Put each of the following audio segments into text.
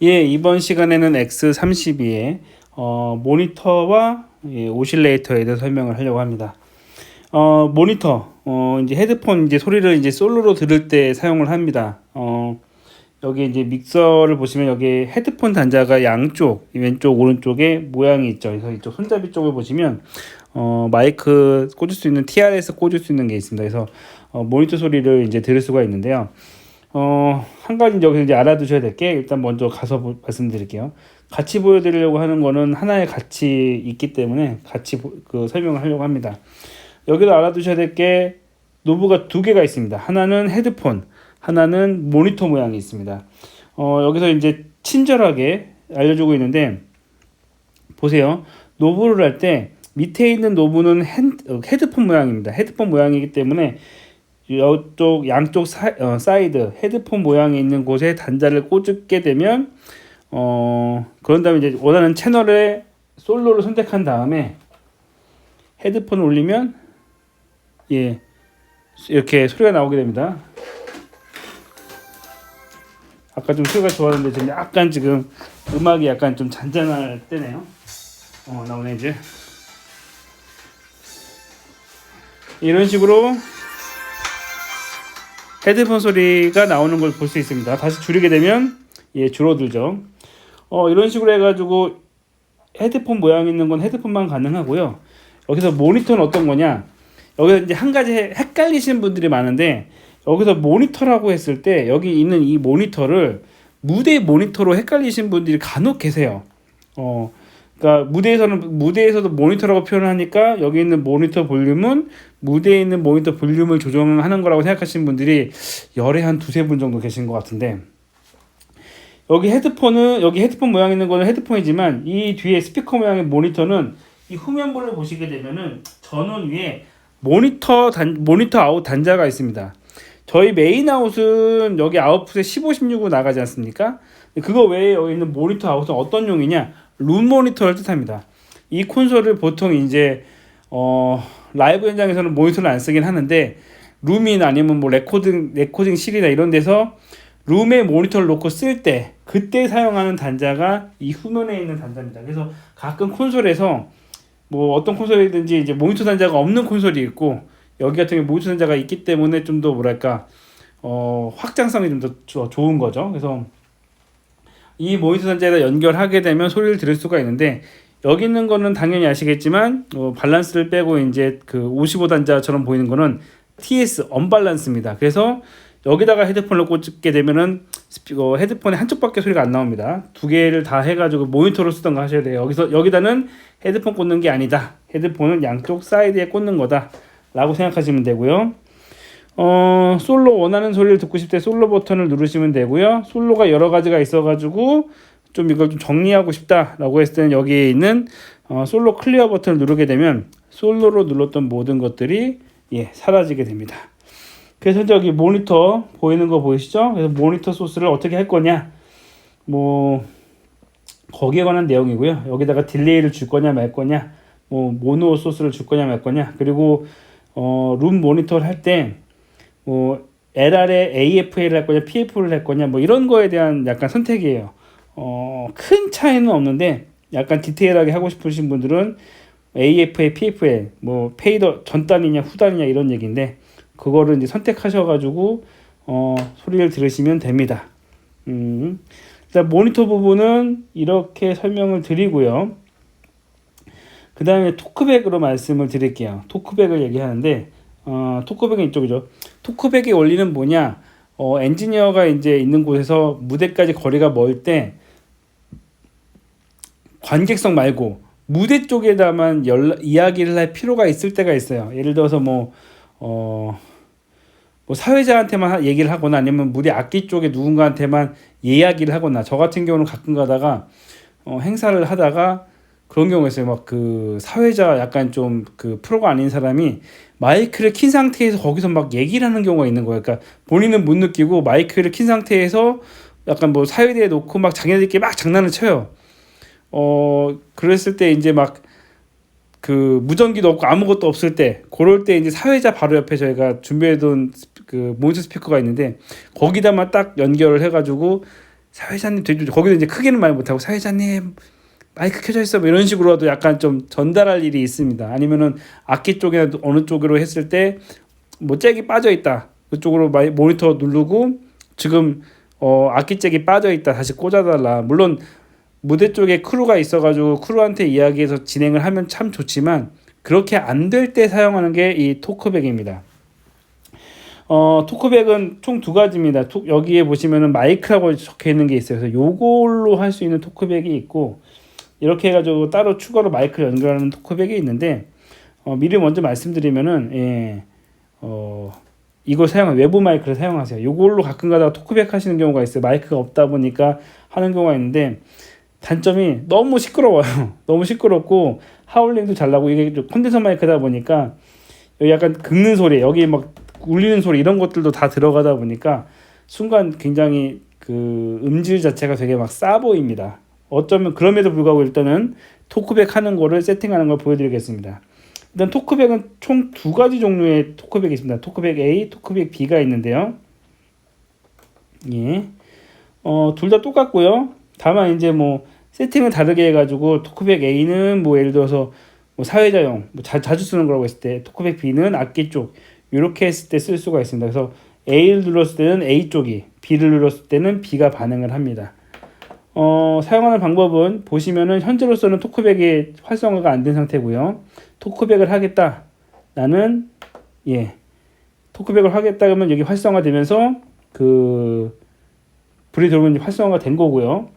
예, 이번 시간에는 X32의 모니터와 오실레이터에 대해서 설명을 하려고 합니다. 모니터, 이제 헤드폰 이제 소리를 이제 솔로로 들을 때 사용을 합니다. 여기 이제 믹서를 보시면 여기 헤드폰 단자가 양쪽, 왼쪽, 오른쪽에 모양이 있죠. 그래서 이쪽 손잡이 쪽을 보시면 마이크 꽂을 수 있는 TRS 꽂을 수 있는 게 있습니다. 그래서 모니터 소리를 이제 들을 수가 있는데요. 한 가지 여기서 이제 알아두셔야 될 게 일단 먼저 가서 말씀드릴게요. 같이 보여드리려고 하는 거는 하나의 같이 있기 때문에 같이 설명을 하려고 합니다. 여기도 알아두셔야 될 게 노브가 두 개가 있습니다. 하나는 헤드폰, 하나는 모니터 모양이 있습니다. 여기서 이제 친절하게 알려주고 있는데 보세요. 노브를 할 때 밑에 있는 노브는 헤드폰 모양입니다. 헤드폰 모양이기 때문에 이쪽 양쪽 사이드 헤드폰 모양이 있는 곳에 단자를 꽂게 되면 그런 다음에 이제 원하는 채널에 솔로를 선택한 다음에 헤드폰을 올리면 예 이렇게 소리가 나오게 됩니다. 아까 좀 소리가 좋았는데 지금 약간 지금 음악이 약간 좀 잔잔할 때네요. 나오네 이제. 이런 식으로 헤드폰 소리가 나오는 걸 볼 수 있습니다. 다시 줄이게 되면 줄어들죠. 이런 식으로 해가지고 헤드폰 모양 있는 건 헤드폰만 가능하고요. 여기서 모니터는 어떤 거냐? 여기서 이제 한 가지 헷갈리시는 분들이 많은데 여기서 모니터라고 했을 때 여기 있는 이 모니터를 무대 모니터로 헷갈리시는 분들이 간혹 계세요. 그러니까 무대에서도 모니터라고 표현을 하니까 여기 있는 모니터 볼륨은 무대에 있는 모니터 볼륨을 조정하는 거라고 생각하시는 분들이 열에 한 두세 분 정도 계신 것 같은데 여기 헤드폰 모양 있는 거는 헤드폰이지만 이 뒤에 스피커 모양의 모니터는 이 후면부를 보시게 되면은 전원 위에 모니터 아웃 단자가 있습니다. 저희 메인 아웃은 여기 아웃풋에 15, 16으로 나가지 않습니까? 그거 외에 여기 있는 모니터 아웃은 어떤 용이냐? 룸 모니터를 뜻합니다. 이 콘솔을 보통 이제 라이브 현장에서는 모니터를 안 쓰긴 하는데 룸이나 아니면 뭐 레코딩실이나 이런 데서 룸에 모니터를 놓고 쓸 때 그때 사용하는 단자가 이 후면에 있는 단자입니다. 그래서 가끔 콘솔에서 뭐 어떤 콘솔이든지 이제 모니터 단자가 없는 콘솔이 있고 여기 같은 경우 모니터 단자가 있기 때문에 좀 더 뭐랄까 확장성이 좀 더 좋은 거죠. 그래서 이 모니터 단자에다 연결하게 되면 소리를 들을 수가 있는데 여기 있는 거는 당연히 아시겠지만 밸런스를 빼고 이제 그 55단자처럼 보이는 거는 TS 언밸런스입니다. 그래서 여기다가 헤드폰을 꽂게 되면은 헤드폰에 한쪽밖에 소리가 안 나옵니다. 두 개를 다 해가지고 모니터로 쓰던가 하셔야 돼요. 여기다는 헤드폰 꽂는 게 아니다. 헤드폰은 양쪽 사이드에 꽂는 거다. 라고 생각하시면 되고요. 솔로 원하는 소리를 듣고 싶을 때 솔로 버튼을 누르시면 되고요. 솔로가 여러 가지가 있어가지고 좀 이걸 좀 정리하고 싶다라고 했을 때는 여기에 있는 솔로 클리어 버튼을 누르게 되면 솔로로 눌렀던 모든 것들이 사라지게 됩니다. 그래서 여기 모니터 보이는 거 보이시죠? 그래서 모니터 소스를 어떻게 할 거냐? 뭐 거기에 관한 내용이고요. 여기다가 딜레이를 줄 거냐 말 거냐? 뭐 모노 소스를 줄 거냐 말 거냐? 그리고 룸 모니터를 할 때 뭐 LR에 AFA를 할 거냐 PF를 할 거냐 뭐 이런 거에 대한 약간 선택이에요. 큰 차이는 없는데 약간 디테일하게 하고 싶으신 분들은 AFA, PFA 뭐 페이더 전단이냐 후단이냐 이런 얘기인데 그거를 이제 선택하셔가지고 소리를 들으시면 됩니다. 일단 모니터 부분은 이렇게 설명을 드리고요. 그 다음에 토크백으로 말씀을 드릴게요. 토크백을 얘기하는데 토크백은 이쪽이죠. 토크백의 원리는 뭐냐? 엔지니어가 이제 있는 곳에서 무대까지 거리가 멀 때 관객석 말고 무대 쪽에다만 이야기를 할 필요가 있을 때가 있어요. 예를 들어서 뭐 사회자한테만 얘기를 하거나 아니면 무대 악기 쪽에 누군가한테만 이야기를 하거나 저 같은 경우는 가끔 가다가 행사를 하다가 그런 경우가 있어요. 막 그 사회자 약간 좀 그 프로가 아닌 사람이 마이크를 킨 상태에서 거기서 막 얘기를 하는 경우가 있는 거예요. 그러니까 본인은 못 느끼고 마이크를 킨 상태에서 약간 뭐 사회대에 놓고 막 자기네들끼리 막 장난을 쳐요. 그랬을 때 이제 막 그 무전기도 없고 아무것도 없을 때 그럴 때 이제 사회자 바로 옆에 저희가 준비해둔 그 모니터 스피커가 있는데 거기다만 딱 연결을 해가지고 사회자님 거기도 이제 크게는 말 못하고 사회자님 마이크 켜져 있어 뭐 이런 식으로도 약간 좀 전달할 일이 있습니다. 아니면은 악기 쪽이나 어느 쪽으로 했을 때 뭐 잭이 빠져 있다 그쪽으로 모니터 누르고 지금 악기 잭이 빠져 있다 다시 꽂아달라. 물론 무대 쪽에 크루가 있어가지고 크루한테 이야기해서 진행을 하면 참 좋지만 그렇게 안 될 때 사용하는 게 이 토크백입니다. 토크백은 총 두 가지입니다. 여기에 보시면은 마이크라고 적혀 있는 게 있어요. 그래서 요걸로 할 수 있는 토크백이 있고 이렇게 해가지고 따로 추가로 마이크 연결하는 토크백이 있는데 미리 먼저 말씀드리면은 이걸 외부 마이크를 사용하세요. 요걸로 가끔 가다가 토크백 하시는 경우가 있어요. 마이크가 없다 보니까 하는 경우가 있는데 단점이 너무 시끄러워요. 너무 시끄럽고 하울링도 잘 나고 이게 콘덴서 마이크다 보니까 여기 약간 긁는 소리, 여기 막 울리는 소리 이런 것들도 다 들어가다 보니까 순간 굉장히 그 음질 자체가 되게 막 싸 보입니다. 어쩌면 그럼에도 불구하고 일단은 토크백 하는 거를 세팅하는 걸 보여드리겠습니다. 일단 토크백은 총 두 가지 종류의 토크백이 있습니다. 토크백 A, 토크백 B가 있는데요. 예. 둘 다 똑같고요. 다만 이제 뭐 세팅을 다르게 해가지고 토크백 A는 뭐 예를 들어서 뭐 사회자용, 뭐 자주 쓰는 거라고 했을 때 토크백 B는 악기 쪽 이렇게 했을 때 쓸 수가 있습니다. 그래서 A를 눌렀을 때는 A 쪽이, B를 눌렀을 때는 B가 반응을 합니다. 사용하는 방법은 보시면은 현재로서는 토크백이 활성화가 안 된 상태고요. 토크백을 하겠다. 나는 토크백을 하겠다 그러면 여기 활성화되면서 그 불이 들어오면 활성화가 된 거고요.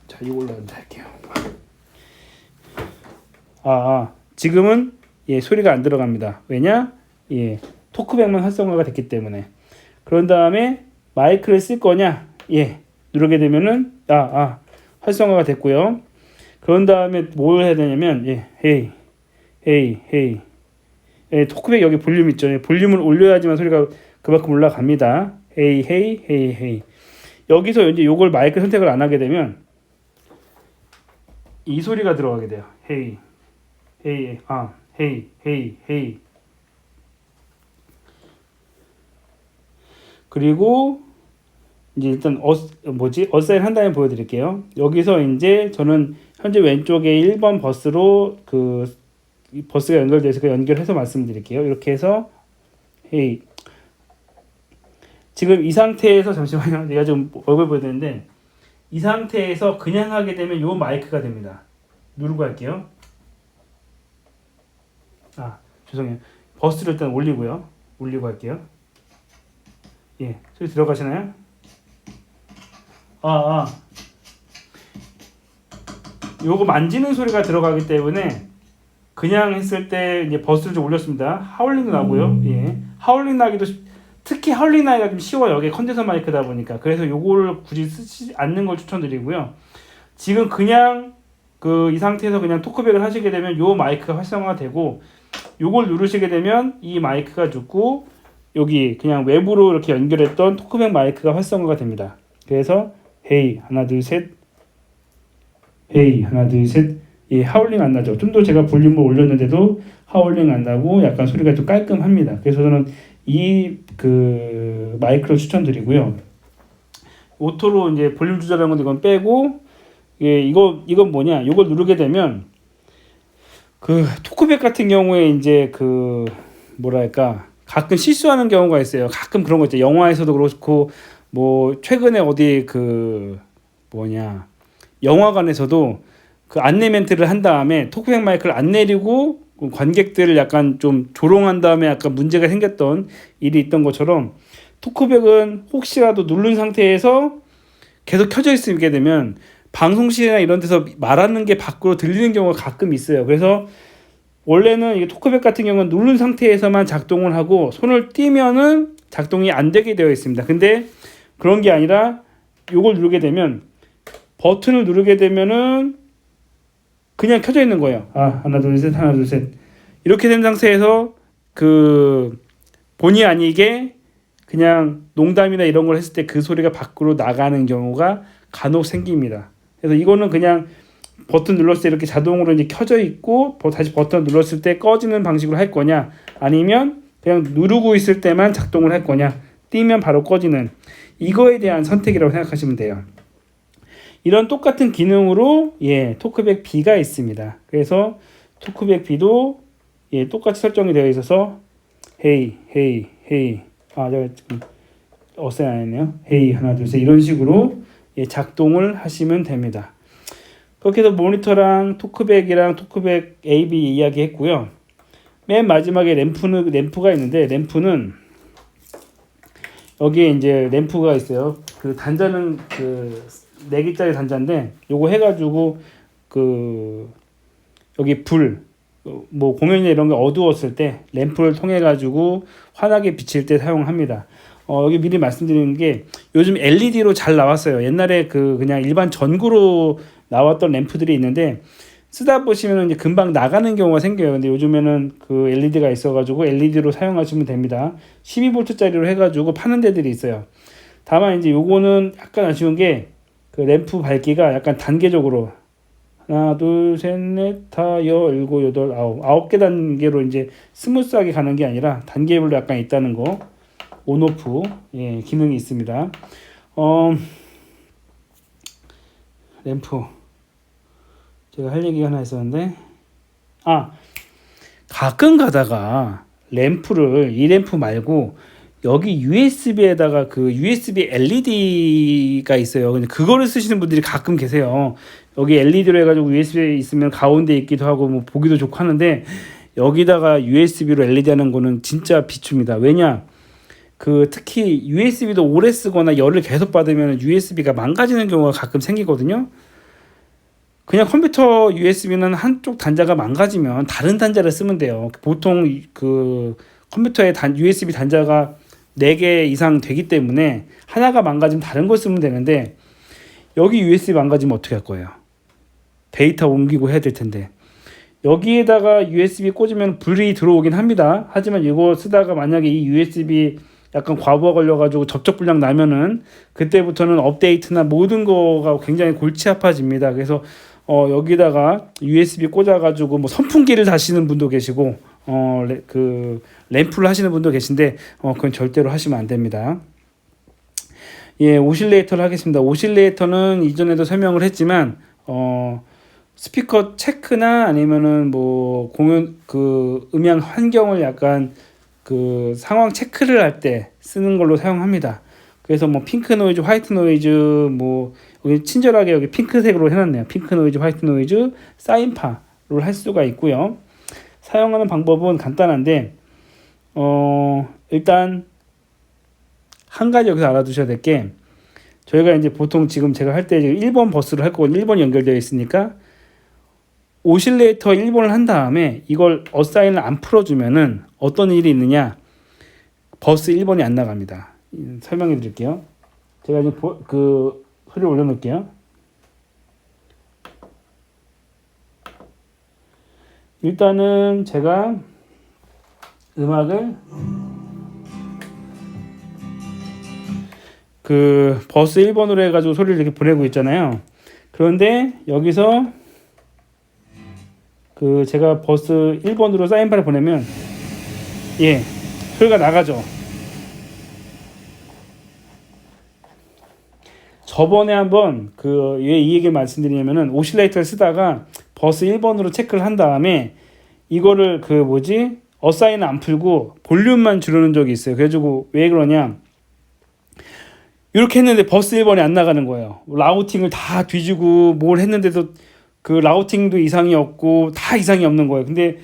자, 이걸로 할게요. 지금은 소리가 안 들어갑니다. 왜냐? 토크백만 활성화가 됐기 때문에. 그런 다음에 마이크를 쓸 거냐? 누르게 되면은 활성화가 됐고요. 그런 다음에 뭘 해야 되냐면 헤이 토크백 여기 볼륨 있죠. 볼륨을 올려야지만 소리가 그만큼 올라갑니다. 헤이 여기서 이제 요걸 마이크 선택을 안 하게 되면 이 소리가 들어가게 돼요. 헤이 그리고 이제 일단 어사인 한 다음에 보여드릴게요. 여기서 이제 저는 현재 왼쪽에 1번 버스로 버스가 연결되어 있으니까 연결해서 말씀드릴게요. 이렇게 해서 지금 이 상태에서 잠시만요. 내가 좀 얼굴 보여드리는데 이 상태에서 그냥 하게 되면 요 마이크가 됩니다. 누르고 할게요. 죄송해요. 버스를 일단 올리고 할게요. 소리 들어가시나요? 요거 만지는 소리가 들어가기 때문에 그냥 했을 때 이제 버스를 좀 올렸습니다. 하울링도 나고요. 하울링 나기도 특히 하울링 나기가 좀 쉬워요. 여기 컨덴서 마이크다 보니까. 그래서 요거를 굳이 쓰지 않는 걸 추천드리고요. 지금 그냥 이 상태에서 그냥 토크백을 하시게 되면 요 마이크가 활성화가 되고 요걸 누르시게 되면 이 마이크가 죽고 여기 그냥 외부로 이렇게 연결했던 토크백 마이크가 활성화가 됩니다. 그래서 헤이 하나 둘 셋 하울링 안 나죠. 좀 더 제가 볼륨을 올렸는데도 하울링 안 나고 약간 소리가 좀 깔끔합니다. 그래서 저는 이 마이크를 추천드리고요. 오토로 이제 볼륨 조절하는 건데 이건 빼고 이건 뭐냐? 이걸 누르게 되면 토크백 같은 경우에 이제 가끔 실수하는 경우가 있어요. 가끔 그런 거 있죠. 영화에서도 그렇고 뭐 최근에 어디 영화관에서도 안내 멘트를 한 다음에 토크백 마이크를 안 내리고 관객들을 약간 좀 조롱한 다음에 약간 문제가 생겼던 일이 있던 것처럼 토크백은 혹시라도 누른 상태에서 계속 켜져 있게 되면 방송실이나 이런 데서 말하는 게 밖으로 들리는 경우가 가끔 있어요. 그래서 원래는 이게 토크백 같은 경우는 누른 상태에서만 작동을 하고 손을 띄면은 작동이 안 되게 되어 있습니다. 근데 그런 게 아니라 요걸 누르게 되면 버튼을 누르게 되면은 그냥 켜져 있는 거예요. 하나 둘 셋 이렇게 된 상태에서 본의 아니게 그냥 농담이나 이런 걸 했을 때 그 소리가 밖으로 나가는 경우가 간혹 생깁니다. 그래서 이거는 그냥 버튼 눌렀을 때 이렇게 자동으로 이제 켜져 있고 다시 버튼 눌렀을 때 꺼지는 방식으로 할 거냐 아니면 그냥 누르고 있을 때만 작동을 할 거냐 띄면 바로 꺼지는 이거에 대한 선택이라고 생각하시면 돼요. 이런 똑같은 기능으로 토크백 B가 있습니다. 그래서 토크백 B도 똑같이 설정이 되어 있어서 헤이 제가 지금 어셈 안 했네요. 헤이 하나 둘 셋 이런 식으로 작동을 하시면 됩니다. 그렇게 해서 모니터랑 토크백이랑 토크백 AB 이야기 했고요. 맨 마지막에 램프가 있는데, 램프는 여기에 이제 램프가 있어요. 그 단자는 그 4개짜리 단자인데, 요거 해가지고 여기 뭐 공연이나 이런 게 어두웠을 때 램프를 통해 가지고 환하게 비칠 때 사용합니다. 여기 미리 말씀드리는 게 요즘 LED로 잘 나왔어요. 옛날에 그냥 일반 전구로 나왔던 램프들이 있는데 쓰다 보시면 이제 금방 나가는 경우가 생겨요. 근데 요즘에는 그 LED가 있어가지고 LED로 사용하시면 됩니다. 12V짜리로 해가지고 파는 데들이 있어요. 다만 이제 요거는 약간 아쉬운 게 그 램프 밝기가 약간 단계적으로 하나, 둘, 셋, 넷, 다, 일곱, 여덟, 아홉 개 단계로 이제 스무스하게 가는 게 아니라 단계별로 약간 있다는 거. 온오프 기능이 있습니다. 램프 제가 할 얘기가 하나 있었는데 가끔 가다가 이 램프 말고 여기 USB에다가 그 USB LED가 있어요. 근데 그거를 쓰시는 분들이 가끔 계세요. 여기 LED로 해가지고 USB에 있으면 가운데 있기도 하고 뭐 보기도 좋고 하는데 여기다가 USB로 LED 하는 거는 진짜 비춥니다. 왜냐? 특히 USB도 오래 쓰거나 열을 계속 받으면 USB가 망가지는 경우가 가끔 생기거든요. 그냥 컴퓨터 USB는 한쪽 단자가 망가지면 다른 단자를 쓰면 돼요. 보통 그 컴퓨터의 USB 단자가 4개 이상 되기 때문에 하나가 망가지면 다른 걸 쓰면 되는데 여기 USB 망가지면 어떻게 할 거예요? 데이터 옮기고 해야 될 텐데 여기에다가 USB 꽂으면 불이 들어오긴 합니다. 하지만 이거 쓰다가 만약에 이 USB 약간 과부하 걸려가지고 접촉 불량 나면은 그때부터는 업데이트나 모든 거가 굉장히 골치 아파집니다. 그래서 여기다가 USB 꽂아가지고 뭐 선풍기를 다시는 분도 계시고 램프를 하시는 분도 계신데 그건 절대로 하시면 안 됩니다. 오실레이터를 하겠습니다. 오실레이터는 이전에도 설명을 했지만 스피커 체크나 아니면은 뭐 공연 음향 환경을 약간 상황 체크를 할 때 쓰는 걸로 사용합니다. 그래서 뭐 핑크 노이즈, 화이트 노이즈, 뭐 여기 친절하게 여기 핑크색으로 해놨네요. 핑크 노이즈, 화이트 노이즈, 사인파를 할 수가 있고요. 사용하는 방법은 간단한데 일단 한 가지 여기서 알아두셔야 될 게 저희가 이제 보통 지금 제가 할 때 1번 버스를 할 거고 1번이 연결되어 있으니까 오실레이터 1번을 한 다음에 이걸 어사인을 안 풀어주면은 어떤 일이 있느냐, 버스 1번이 안 나갑니다. 설명해 드릴게요. 제가 이제 소리 올려놓을게요. 일단은 제가 음악을 버스 1번으로 해가지고 소리를 이렇게 보내고 있잖아요. 그런데 여기서 제가 버스 1번으로 사인파를 보내면 소리가 나가죠. 저번에 한번 왜 이 얘기를 말씀드리냐면은 오실레이터를 쓰다가 버스 1번으로 체크를 한 다음에 이거를 어사인을 안 풀고 볼륨만 줄여놓은 적이 있어요. 그래가지고 왜 그러냐, 이렇게 했는데 버스 1번이 안 나가는 거예요. 라우팅을 다 뒤지고 뭘 했는데도 라우팅도 이상이 없고 다 이상이 없는 거예요. 근데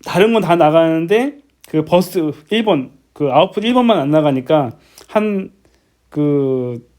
다른 건 다 나가는데 버스 1번 아웃풋 1번만 안 나가니까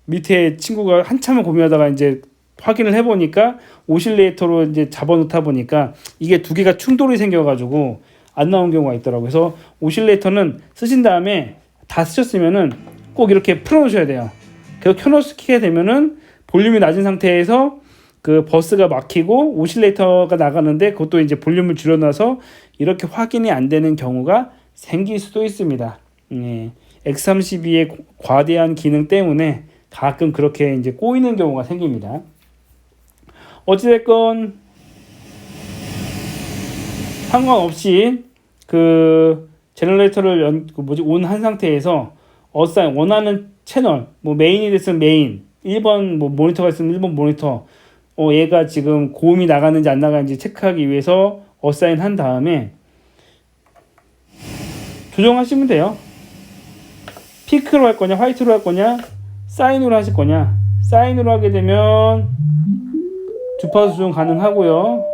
밑에 친구가 한참을 고민하다가 이제 확인을 해보니까 오실레이터로 이제 잡아놓다 보니까 이게 두 개가 충돌이 생겨가지고 안 나온 경우가 있더라고요. 그래서 오실레이터는 쓰신 다음에 다 쓰셨으면은 꼭 이렇게 풀어놓으셔야 돼요. 그래서 켜놓게 되면은 볼륨이 낮은 상태에서 버스가 막히고 오실레이터가 나가는데 그것도 이제 볼륨을 줄여놔서 이렇게 확인이 안 되는 경우가 생길 수도 있습니다. X32의 과대한 기능 때문에 가끔 그렇게 이제 꼬이는 경우가 생깁니다. 어찌됐건 상관없이 제너레이터를 온 한 상태에서 원하는 채널, 뭐 메인이 됐으면 메인, 1번 뭐 모니터가 있으면 1번 모니터 얘가 지금 고음이 나가는지 안 나가는지 체크하기 위해서 어사인 한 다음에 조정하시면 돼요. 피크로 할 거냐 화이트로 할 거냐 사인으로 하실 거냐. 사인으로 하게 되면 주파수 조정 가능하고요.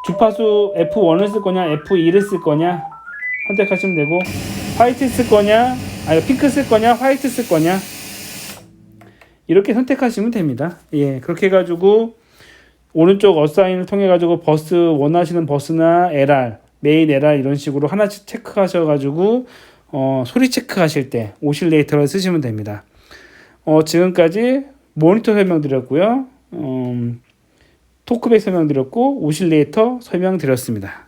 주파수 F1을 쓸 거냐 F2를 쓸 거냐 선택하시면 되고, 화이트 쓸 거냐 핑크 쓸 거냐 화이트 쓸 거냐 이렇게 선택하시면 됩니다. 예, 그렇게 해가지고 오른쪽 어사인을 통해 가지고 버스 원하시는 버스나 LR 메인 LR 이런 식으로 하나씩 체크하셔가지고 소리 체크하실 때 오실레이터를 쓰시면 됩니다. 지금까지 모니터 설명드렸고요. 토크백 설명드렸고 오실레이터 설명드렸습니다.